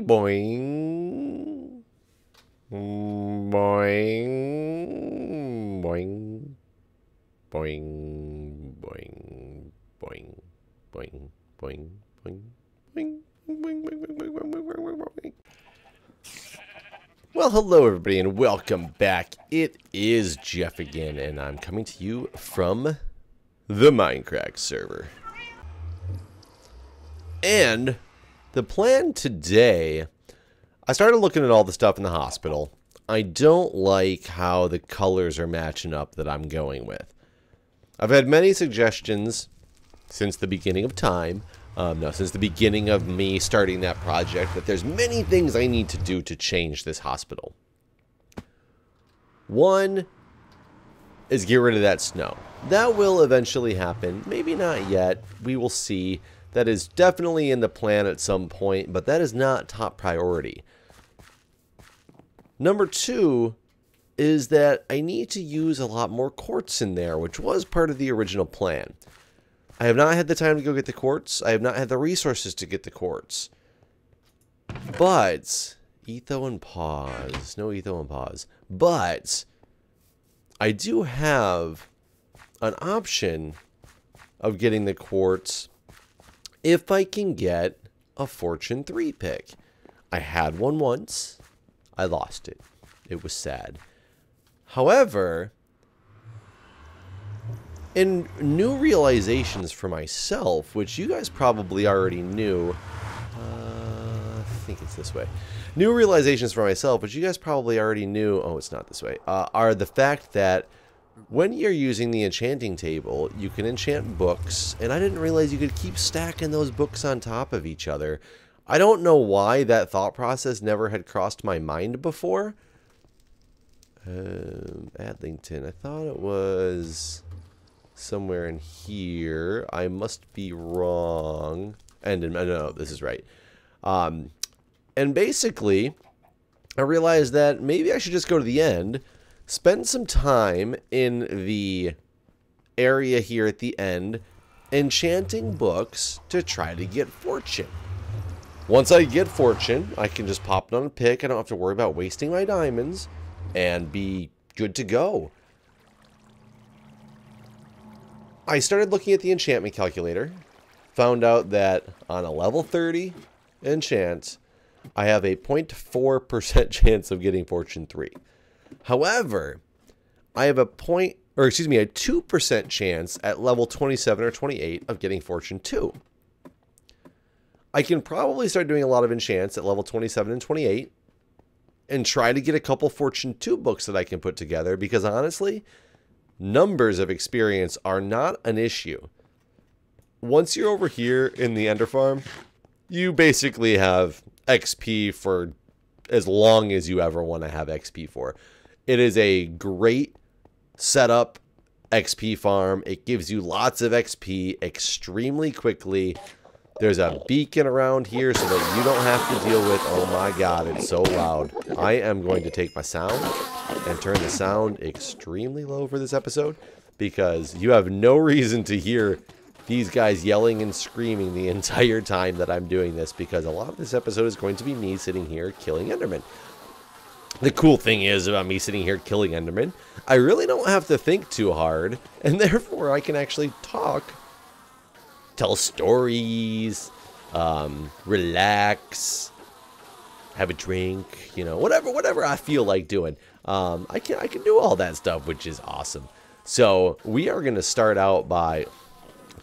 Boing. Boing. Boing. Boing. Boing. Boing. Boing. Boing. Boing. Boing. Well, hello everybody and welcome back. It is Jeff again and I'm coming to you from the Mindcrack server. And the plan today, I started looking at all the stuff in the hospital. I don't like how the colors are matching up that I'm going with. I've had many suggestions since the beginning of time. Since the beginning of me starting that project, that there's many things I need to do to change this hospital. One is get rid of that snow. That will eventually happen. Maybe not yet. We will see. That is definitely in the plan at some point, but that is not top priority. Number two is that I need to use a lot more quartz in there, which was part of the original plan. I have not had the time to go get the quartz. I have not had the resources to get the quartz. But, etho and pause. No etho and pause. But, I do have an option of getting the quartz if I can get a Fortune 3 pick. I had one once. I lost it. It was sad. However, in new realizations for myself, which you guys probably already knew, I think it's this way. New realizations for myself, which you guys probably already knew, oh, it's not this way, are the fact that when you're using the enchanting table, you can enchant books, and I didn't realize you could keep stacking those books on top of each other. I don't know why that thought process never had crossed my mind before. Adlington, I thought it was somewhere in here. I must be wrong. And no, this is right. And basically, I realized that maybe I should just go to the end, spend some time in the area here at the end, enchanting books to try to get fortune. Once I get fortune, I can just pop it on a pick. I don't have to worry about wasting my diamonds and be good to go. I started looking at the enchantment calculator, found out that on a level 30 enchant, I have a 0.4% chance of getting Fortune 3. However, I have a 2% chance at level 27 or 28 of getting Fortune 2. I can probably start doing a lot of enchants at level 27 and 28 and try to get a couple Fortune 2 books that I can put together because honestly, numbers of experience are not an issue. Once you're over here in the Ender Farm, you basically have XP for as long as you ever want to have XP for. It is a great setup XP farm. It gives you lots of XP extremely quickly. There's a beacon around here so that you don't have to deal with, oh my god, it's so loud. I am going to take my sound and turn the sound extremely low for this episode because you have no reason to hear these guys yelling and screaming the entire time that I'm doing this because a lot of this episode is going to be me sitting here killing Enderman. The cool thing is about me sitting here killing Enderman, I really don't have to think too hard and therefore I can actually talk, tell stories, relax, have a drink, you know, whatever I feel like doing. I can do all that stuff, which is awesome. So we are going to start out by,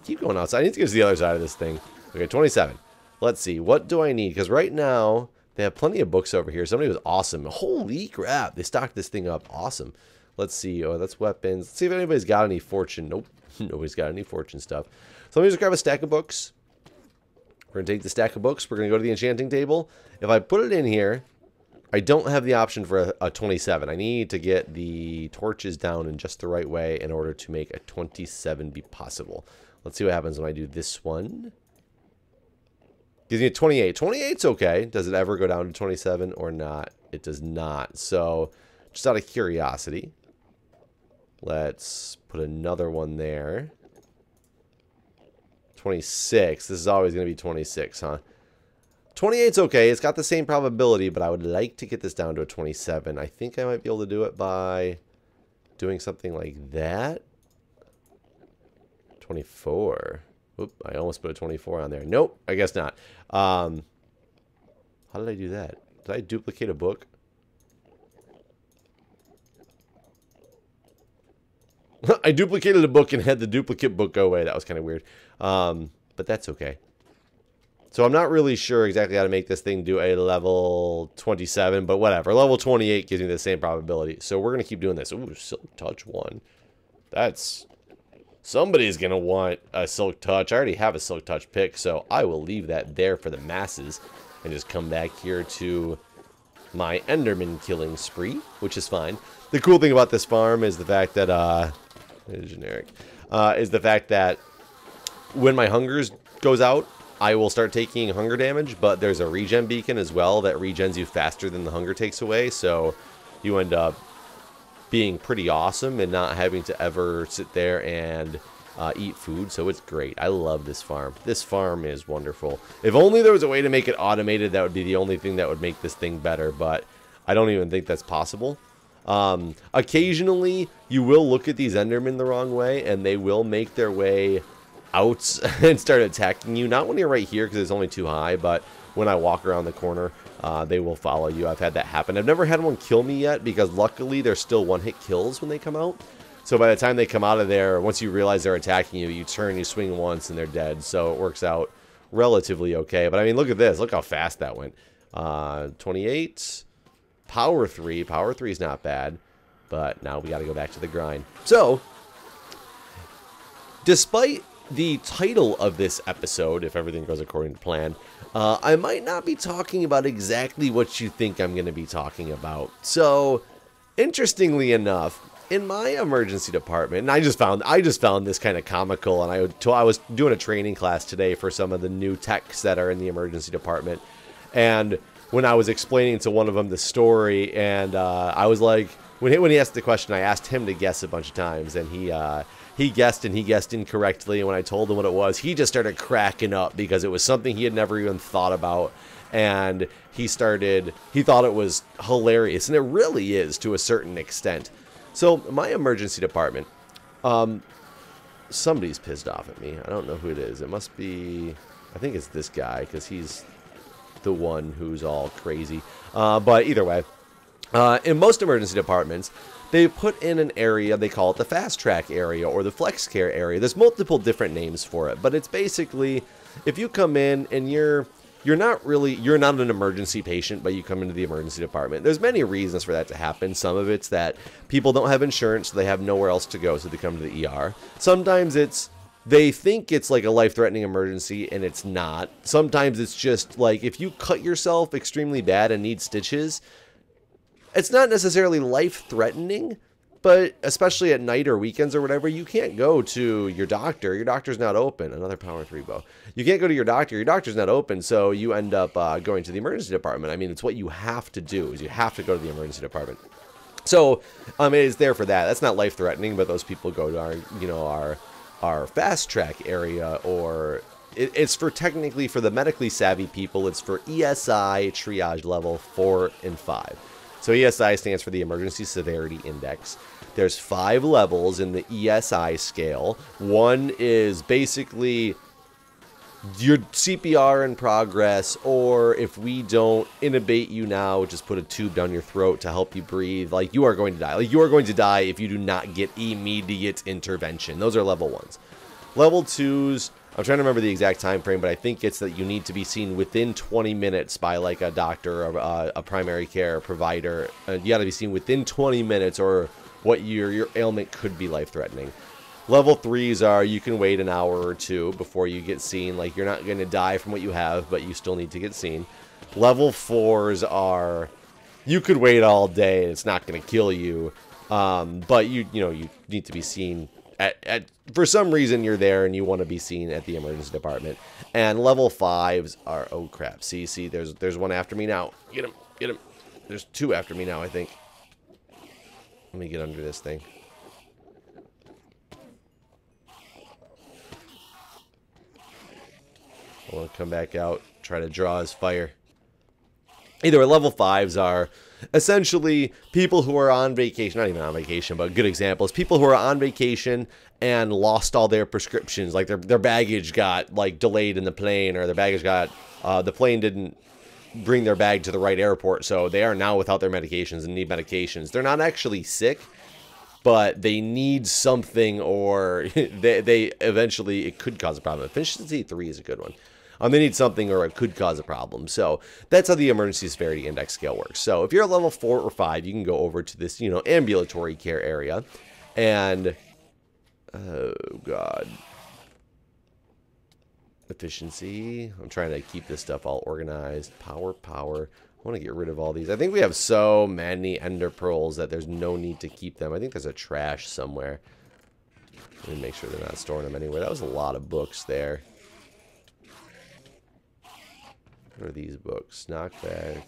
keep going outside. I need to get to the other side of this thing. Okay, 27. Let's see. What do I need? Because right now they have plenty of books over here. Somebody was awesome. Holy crap. They stocked this thing up. Awesome. Let's see. Oh, that's weapons. Let's see if anybody's got any fortune. Nope. Nobody's got any fortune stuff. So let me just grab a stack of books. We're going to take the stack of books. We're going to go to the enchanting table. If I put it in here, I don't have the option for a 27. I need to get the torches down in just the right way in order to make a 27 be possible. Let's see what happens when I do this one. Gives me a 28. 28's okay. Does it ever go down to 27 or not? It does not. So, just out of curiosity, let's put another one there. 26. This is always going to be 26, huh? 28's okay. It's got the same probability, but I would like to get this down to a 27. I think I might be able to do it by doing something like that. 24. Oop, I almost put a 24 on there. Nope, I guess not. How did I do that? Did I duplicate a book? I duplicated a book and had the duplicate book go away. That was kind of weird. But that's okay. So I'm not really sure exactly how to make this thing do a level 27, but whatever. Level 28 gives me the same probability. So we're going to keep doing this. Ooh, Silk Touch 1. That's... Somebody's going to want a Silk Touch. I already have a Silk Touch pick, so I will leave that there for the masses and just come back here to my Enderman killing spree, which is fine. The cool thing about this farm is the fact that, generic, is the fact that when my hungers goes out, I will start taking hunger damage, but there's a regen beacon as well that regens you faster than the hunger takes away, so you end up being pretty awesome and not having to ever sit there and eat food, so it's great. I love this farm. This farm is wonderful. If only there was a way to make it automated, that would be the only thing that would make this thing better, but I don't even think that's possible. Occasionally, you will look at these Endermen the wrong way, and they will make their way out and start attacking you. Not when you're right here, because it's only too high, but when I walk around the corner, they will follow you. I've had that happen. I've never had one kill me yet, because luckily they're still one-hit kills when they come out. So by the time they come out of there, once you realize they're attacking you, you turn, you swing once, and they're dead. So it works out relatively okay. But I mean, look at this. Look how fast that went. 28. Power 3. Power 3 is not bad. But now we got to go back to the grind. So, despite the title of this episode, if everything goes according to plan, I might not be talking about exactly what you think I'm going to be talking about. So, interestingly enough, in my emergency department, and I just found this kind of comical, and I was doing a training class today for some of the new techs that are in the emergency department, and when I was explaining to one of them the story, and I was like, when he asked the question, I asked him to guess a bunch of times, and he guessed, and he guessed incorrectly, and when I told him what it was, he just started cracking up because it was something he had never even thought about, and he thought it was hilarious, and it really is to a certain extent. So, my emergency department, somebody's pissed off at me. I don't know who it is. It must be, I think it's this guy, because he's the one who's all crazy. But either way, in most emergency departments, they put in an area, they call it the fast track area or the flex care area. There's multiple different names for it, but it's basically, if you come in and you're not an emergency patient, but you come into the emergency department. There's many reasons for that to happen. Some of it's that people don't have insurance, so they have nowhere else to go, so they come to the ER. Sometimes they think it's like a life-threatening emergency, and it's not. Sometimes it's just like if you cut yourself extremely bad and need stitches, it's not necessarily life-threatening, but especially at night or weekends or whatever, you can't go to your doctor. Your doctor's not open. Another power 3 bow. You can't go to your doctor. Your doctor's not open, so you end up going to the emergency department. I mean, it's what you have to do, is you have to go to the emergency department. So, it is there for that. That's not life-threatening, but those people go to our fast track area, or it's technically for the medically savvy people. It's for ESI triage level 4 and 5. So ESI stands for the Emergency Severity Index. There's 5 levels in the ESI scale. One is basically your CPR in progress, or if we don't intubate you now, just put a tube down your throat to help you breathe. Like, you are going to die. Like, you are going to die if you do not get immediate intervention. Those are level 1s. Level 2s, I'm trying to remember the exact time frame, but I think it's that you need to be seen within 20 minutes by like a doctor or a primary care provider. You got to be seen within 20 minutes, or what your ailment could be life-threatening. Level 3s are you can wait an hour or 2 before you get seen. Like, you're not going to die from what you have, but you still need to get seen. Level 4s are you could wait all day and it's not going to kill you, but you need to be seen. For some reason you're there and you want to be seen at the emergency department. And level 5s are, oh crap, see, there's one after me now. Get him. There's 2 after me now, I think. Let me get under this thing. I want to come back out, try to draw his fire. Either way, level 5s are essentially people who are on vacation, not even on vacation, but good examples, people who are on vacation and lost all their prescriptions, like their baggage got like delayed in the plane, or their baggage got, the plane didn't bring their bag to the right airport, so they are now without their medications and need medications. They're not actually sick, but they need something, or they eventually, it could cause a problem. Efficiency 3 is a good one. They need something, or it could cause a problem. So that's how the emergency severity index scale works. So if you're a level 4 or 5, you can go over to this, you know, ambulatory care area. And, oh God, efficiency. I'm trying to keep this stuff all organized. Power. I want to get rid of all these. I think we have so many ender pearls that there's no need to keep them. I think there's a trash somewhere. Let me make sure they're not storing them anywhere. That was a lot of books there. What are these books? Knockback.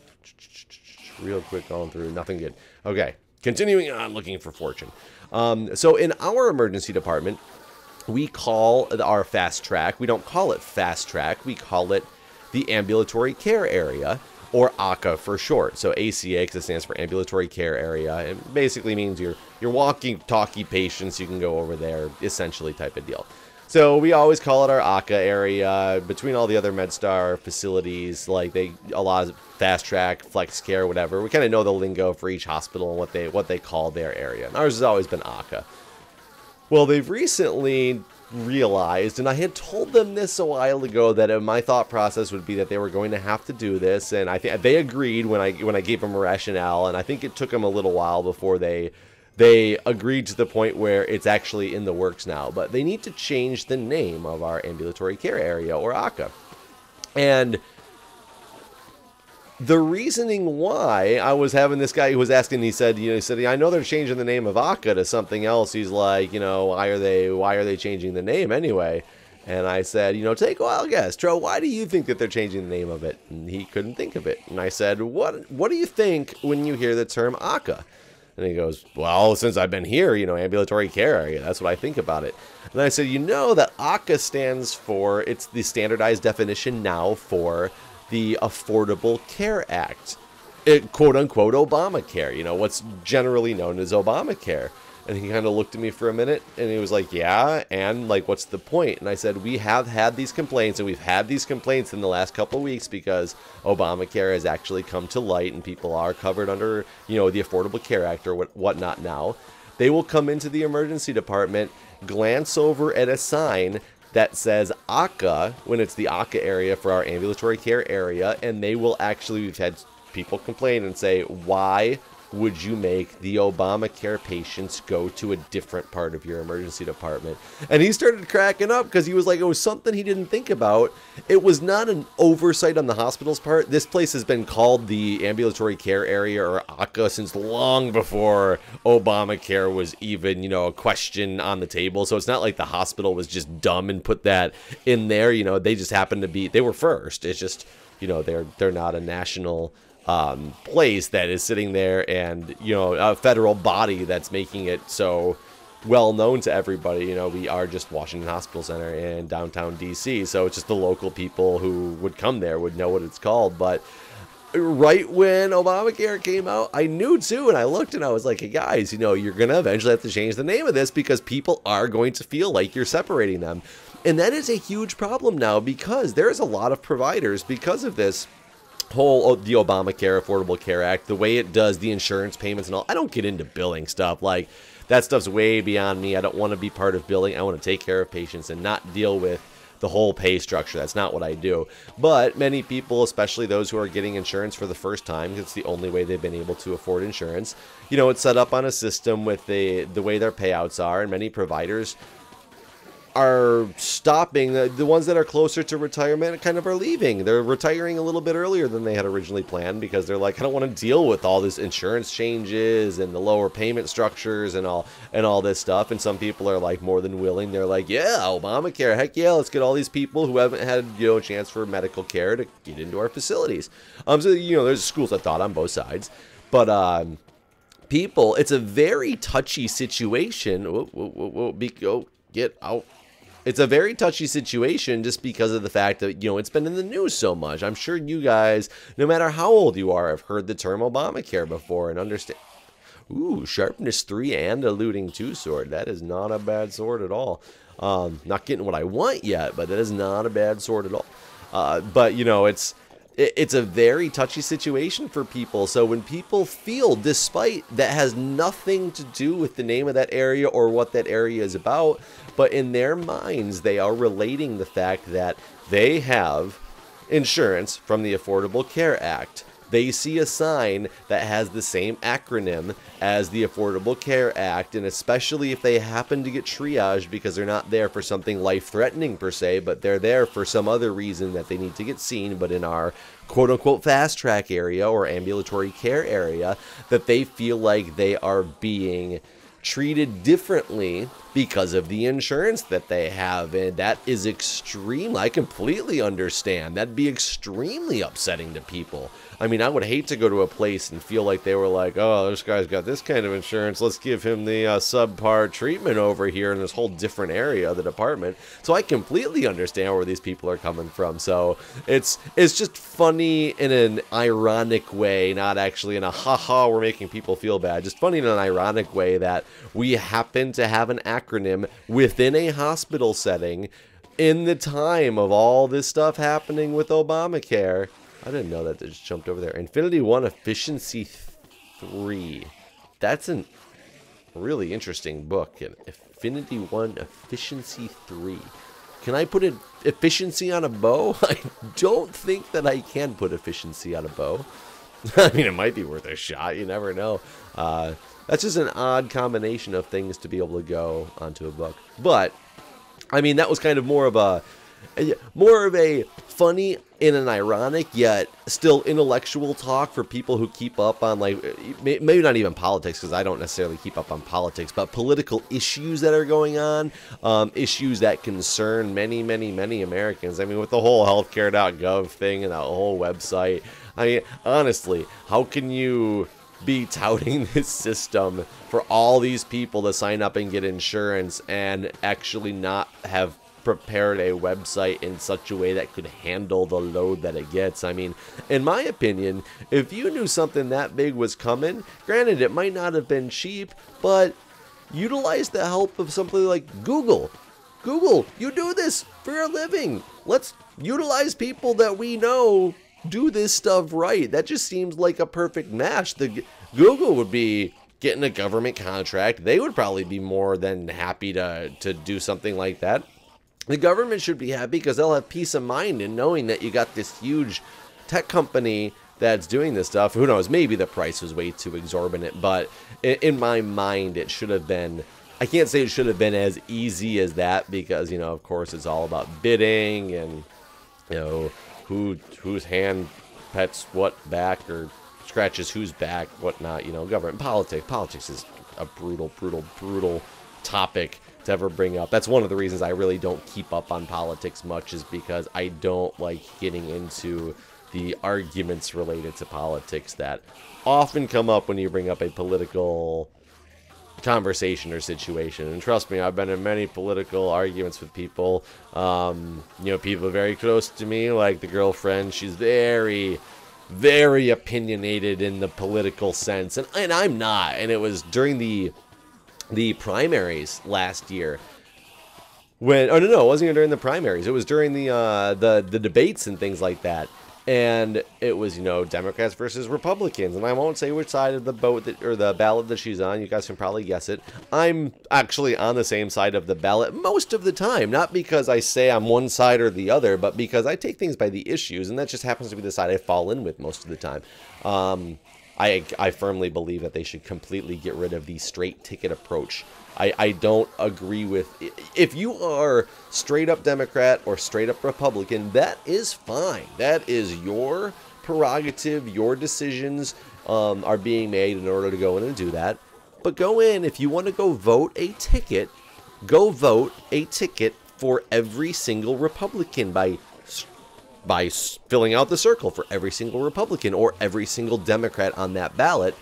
Real quick going through. Nothing good. Okay. Continuing on looking for fortune. So in our emergency department, we call our fast track. We don't call it fast track. We call it the ambulatory care area, or ACA for short. So ACA, because it stands for ambulatory care area. It basically means you're walking, talkie patients. You can go over there, essentially type of deal. So we always call it our ACA area. Between all the other MedStar facilities, like a lot of fast track, flex care, whatever, we kind of know the lingo for each hospital and what they call their area. And ours has always been ACA. Well, they've recently realized, and I had told them this a while ago, that my thought process would be that they were going to have to do this, and I think they agreed when I gave them a rationale, and I think it took them a little while before they agreed to the point where it's actually in the works now. But they need to change the name of our ambulatory care area, or ACA. And the reasoning why, I was having this guy who was asking, he said, I know they're changing the name of ACA to something else. He's like, why are they changing the name anyway? And I said, take a wild guess. Tro, why do you think that they're changing the name of it? And he couldn't think of it. And I said, what do you think when you hear the term ACA? And he goes, well, since I've been here, ambulatory care area, that's what I think about it. And I said, that ACA stands for, it's the standardized definition now for the Affordable Care Act. Quote unquote Obamacare, what's generally known as Obamacare. And he kind of looked at me for a minute and he was like, yeah, and like, what's the point? And I said, we have had these complaints, and we've had these complaints in the last couple of weeks because Obamacare has actually come to light and people are covered under, the Affordable Care Act or whatnot now. They will come into the emergency department, glance over at a sign that says ACA, when it's the ACA area for our ambulatory care area, and they will actually, we've had people complain and say, why would you make the Obamacare patients go to a different part of your emergency department? And he started cracking up because he was like, it was something he didn't think about. It was not an oversight on the hospital's part. This place has been called the ambulatory care area, or ACA, since long before Obamacare was even, a question on the table. So it's not like the hospital was just dumb and put that in there. They just happened to be, they were first. It's just, they're not a national place that is sitting there, and a federal body that's making it so well known to everybody. We are just Washington Hospital Center in downtown DC, so it's just the local people who would come there would know what it's called. But right when Obamacare came out, I knew too, and I looked and I was like, hey guys, you're gonna eventually have to change the name of this because people are going to feel like you're separating them. And that is a huge problem now, because there's a lot of providers, because of this whole the Obamacare Affordable Care Act, the way it does the insurance payments and all. I don't get into billing stuff. Like, that stuff's way beyond me. I don't want to be part of billing. I want to take care of patients and not deal with the whole pay structure. That's not what I do. But many people, especially those who are getting insurance for the first time, because it's the only way they've been able to afford insurance, it's set up on a system with the way their payouts are, and many providers are stopping. The ones that are closer to retirement kind of are leaving. They're retiring a little bit earlier than they had originally planned, because they're like, I don't want to deal with all this insurance changes and the lower payment structures and all this stuff. And some people are like more than willing. They're like, yeah, Obamacare, heck yeah, let's get all these people who haven't had a chance for medical care to get into our facilities. So there's schools of thought on both sides, but people, it's a very touchy situation. Get out. it's a very touchy situation just because of the fact that, you know, it's been in the news so much. I'm sure you guys, no matter how old you are, have heard the term Obamacare before and understand. Ooh, sharpness 3 and eluding 2 sword. That is not a bad sword at all. Not getting what I want yet, but that is not a bad sword at all. But, you know, it's a very touchy situation for people. So when people feel, despite that has nothing to do with the name of that area or what that area is about, but in their minds, they are relating the fact that they have insurance from the Affordable Care Act. They see a sign that has the same acronym as the Affordable Care Act, and especially if they happen to get triaged because they're not there for something life-threatening per se, but they're there for some other reason that they need to get seen, but in our quote-unquote fast-track area or ambulatory care area, that they feel like they are being treated differently because of the insurance that they have, and that is extreme. I completely understand. That'd be extremely upsetting to people. I mean, I would hate to go to a place and feel like they were like, oh, this guy's got this kind of insurance, let's give him the subpar treatment over here in this whole different area of the department. So I completely understand where these people are coming from. So it's just funny in an ironic way, not actually in a haha, we're making people feel bad. Just funny in an ironic way that we happen to have an acronym within a hospital setting in the time of all this stuff happening with Obamacare. I didn't know that. They just jumped over there. Infinity 1 Efficiency 3. That's a really interesting book. Infinity 1 Efficiency 3. Can I put efficiency on a bow? I don't think that I can put efficiency on a bow. I mean, it might be worth a shot. You never know. That's just an odd combination of things to be able to go onto a book. But, I mean, that was kind of more of a funny in an ironic yet still intellectual talk for people who keep up on, like, maybe not even politics, because I don't necessarily keep up on politics, but political issues that are going on, issues that concern many, many, many Americans. I mean, with the whole healthcare.gov thing and that whole website, I mean, honestly, how can you be touting this system for all these people to sign up and get insurance and actually not have prepared a website in such a way that could handle the load that it gets? I mean, in my opinion, if you knew something that big was coming, granted, it might not have been cheap, but utilize the help of something like Google. Google, you do this for a living. Let's utilize people that we know do this stuff right. That just seems like a perfect match. Google would be getting a government contract. They would probably be more than happy to do something like that. The government should be happy because they'll have peace of mind in knowing that you got this huge tech company that's doing this stuff. Who knows? Maybe the price was way too exorbitant, but in my mind, it should have been. I can't say it should have been as easy as that because, you know, of course, it's all about bidding and, you know, whose hand pets what back or scratches whose back, whatnot. You know, government politics. Politics is a brutal, brutal, brutal topic to ever bring up. That's one of the reasons I really don't keep up on politics much, is because I don't like getting into the arguments related to politics that often come up when you bring up a political conversation or situation. And trust me, I've been in many political arguments with people. You know, people very close to me, like the girlfriend. She's very, very opinionated in the political sense, and I'm not. And it was during the primaries last year when, oh no, it wasn't even during the primaries. It was during the debates and things like that. And it was, you know, Democrats versus Republicans. And I won't say which side of the boat or the ballot that she's on. You guys can probably guess it. I'm actually on the same side of the ballot most of the time. Not because I say I'm one side or the other, but because I take things by the issues. And that just happens to be the side I fall in with most of the time. I firmly believe that they should completely get rid of the straight ticket approach. I don't agree with, if you are straight up Democrat or straight up Republican, that is fine. That is your prerogative. Your decisions are being made in order to go in and do that. But go in, if you want to go vote a ticket, go vote a ticket for every single Republican by filling out the circle for every single Republican or every single Democrat on that ballot.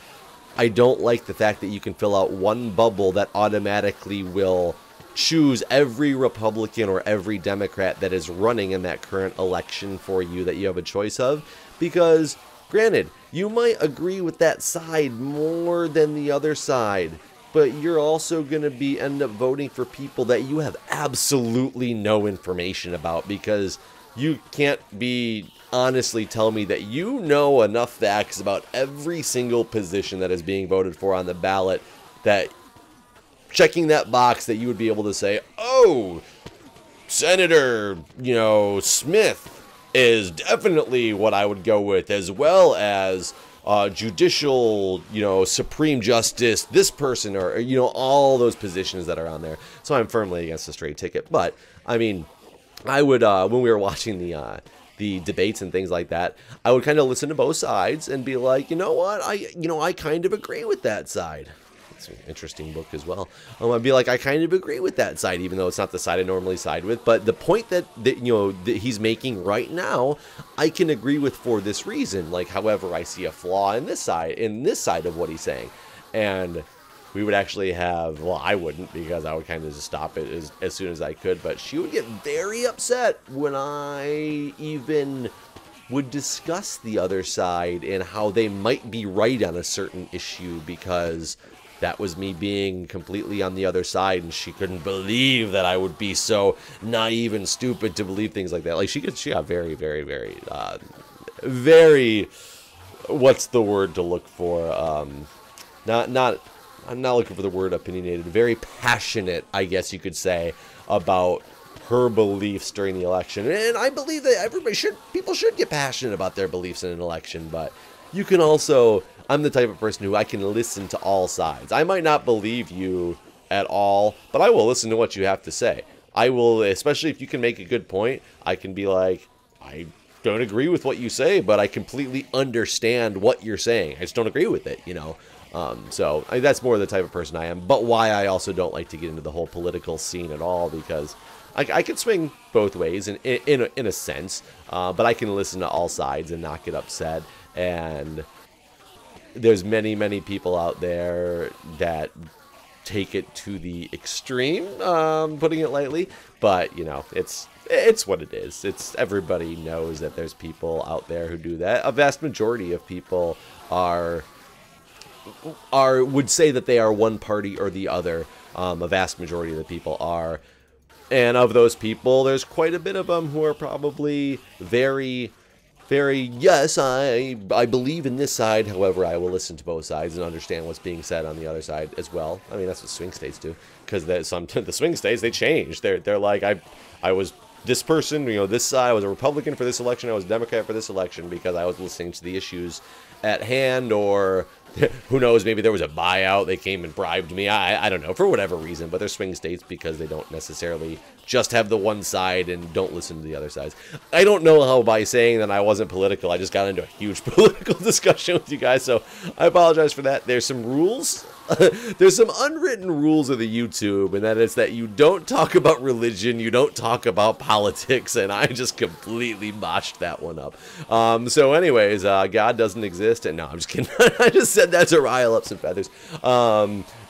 I don't like the fact that you can fill out one bubble that automatically will choose every Republican or every Democrat that is running in that current election for you that you have a choice of, because granted, you might agree with that side more than the other side, but you're also going to end up voting for people that you have absolutely no information about, because you can't be honestly tell me that you know enough facts about every single position that is being voted for on the ballot that checking that box that you would be able to say, oh, Senator, Smith is definitely what I would go with, as well as judicial, Supreme Justice, this person, or, all those positions that are on there. So I'm firmly against the straight ticket. But, I mean, I would, when we were watching the debates and things like that, I would kind of listen to both sides and be like, you know what, I kind of agree with that side. It's an interesting book as well. I'd be like, I kind of agree with that side, even though it's not the side I normally side with. But the point that he's making right now, I can agree with for this reason. Like, however, I see a flaw in this side of what he's saying. And we would actually have, well, I wouldn't, because I would kind of just stop it as soon as I could. But she would get very upset when I even would discuss the other side and how they might be right on a certain issue, because that was me being completely on the other side, and she couldn't believe that I would be so naive and stupid to believe things like that. Like, she got very, very, very, very, what's the word to look for? I'm not looking for the word opinionated. Very passionate, I guess you could say, about her beliefs during the election. And I believe that people should get passionate about their beliefs in an election, but you can also, I'm the type of person who I can listen to all sides. I might not believe you at all, but I will listen to what you have to say. I will, especially if you can make a good point, I can be like, I don't agree with what you say, but I completely understand what you're saying. I just don't agree with it, So that's more the type of person I am, but why I also don't like to get into the whole political scene at all, because I can swing both ways in a sense, but I can listen to all sides and not get upset. And there's many, many people out there that take it to the extreme, putting it lightly. But, it's what it is. Everybody knows that there's people out there who do that. A vast majority of people would say that they are one party or the other. A vast majority of the people are. And of those people, there's quite a bit of them who are probably very, very, yes, I believe in this side. However, I will listen to both sides and understand what's being said on the other side as well. I mean, that's what swing states do. Because the swing states, they change. They're like, I was this person, this side. I was a Republican for this election. I was a Democrat for this election, because I was listening to the issues at hand, or who knows, maybe there was a buyout, they came and bribed me, I don't know, for whatever reason. But they're swing states because they don't necessarily just have the one side and don't listen to the other sides. I don't know how by saying that I wasn't political, I just got into a huge political discussion with you guys, so I apologize for that. There's some rules. There's some unwritten rules of the YouTube, and that is that you don't talk about religion, you don't talk about politics, and I just completely botched that one up. So anyways, God doesn't exist, and no, I'm just kidding. I just said that to rile up some feathers.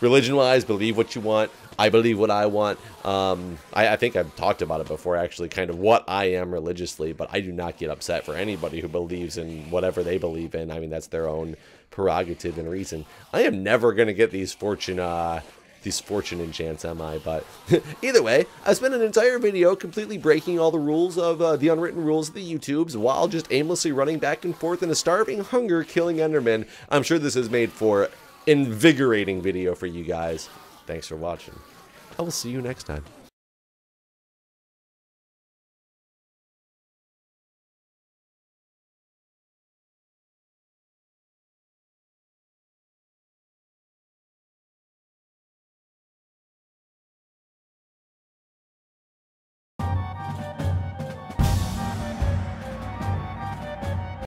Religion-wise, believe what you want. I believe what I want. I think I've talked about it before, actually, kind of what I am religiously, but I do not get upset for anybody who believes in whatever they believe in. I mean, that's their own prerogative and reason. I am never going to get these fortune enchants, am I? But either way, I spent an entire video completely breaking all the rules of the unwritten rules of the YouTubes while just aimlessly running back and forth in a starving hunger killing Enderman. I'm sure this is made for invigorating video for you guys. Thanks for watching. I will see you next time.